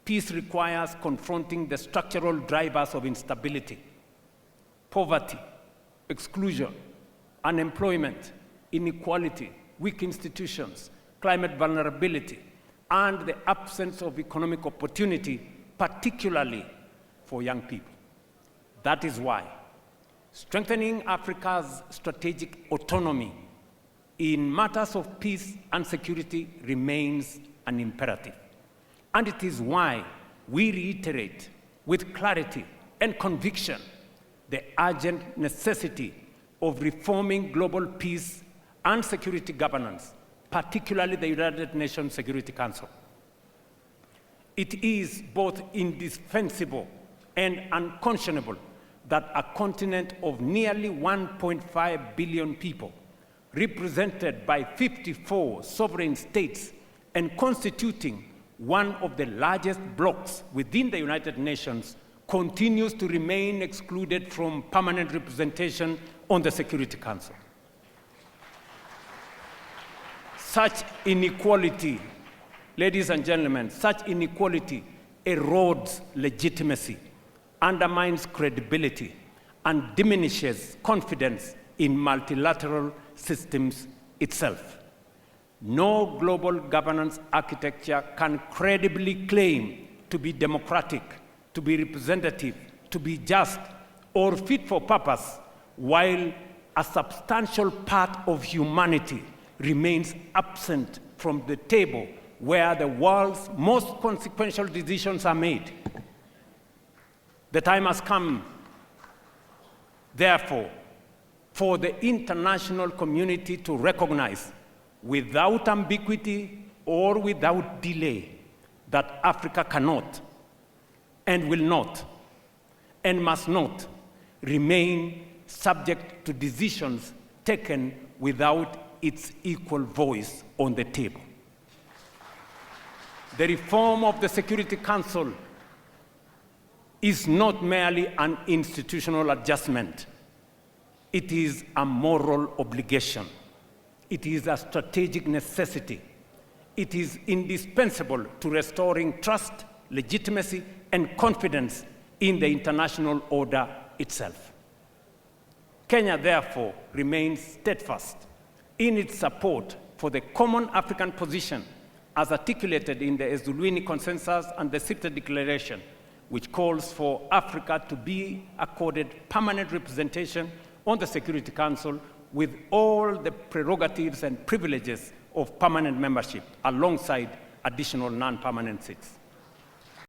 peace requires confronting the structural drivers of instability: poverty, exclusion, unemployment, inequality, weak institutions, climate vulnerability, and the absence of economic opportunity, particularly for young people. That is why strengthening Africa's strategic autonomy in matters of peace and security remains an imperative. And it is why we reiterate with clarity and conviction the urgent necessity of reforming global peace and security governance, particularly the United Nations Security Council. It is both indispensable and unconscionable that a continent of nearly 1.5 billion people, represented by 54 sovereign states and constituting one of the largest blocs within the United Nations, continues to remain excluded from permanent representation on the Security Council. Such inequality, ladies and gentlemen, such inequality erodes legitimacy, undermines credibility, and diminishes confidence in multilateral systems itself. No global governance architecture can credibly claim to be democratic, to be representative, to be just, or fit for purpose, while a substantial part of humanity remains absent from the table where the world's most consequential decisions are made. The time has come, therefore, for the international community to recognize, without ambiguity or without delay, that Africa cannot and will not and must not remain subject to decisions taken without its equal voice on the table. The reform of the Security Council is not merely an institutional adjustment. It is a moral obligation. It is a strategic necessity. It is indispensable to restoring trust, legitimacy, and confidence in the international order itself. Kenya, therefore, remains steadfast in its support for the common African position as articulated in the Ezulwini Consensus and the Sirte Declaration, which calls for Africa to be accorded permanent representation on the Security Council with all the prerogatives and privileges of permanent membership, alongside additional non-permanent seats.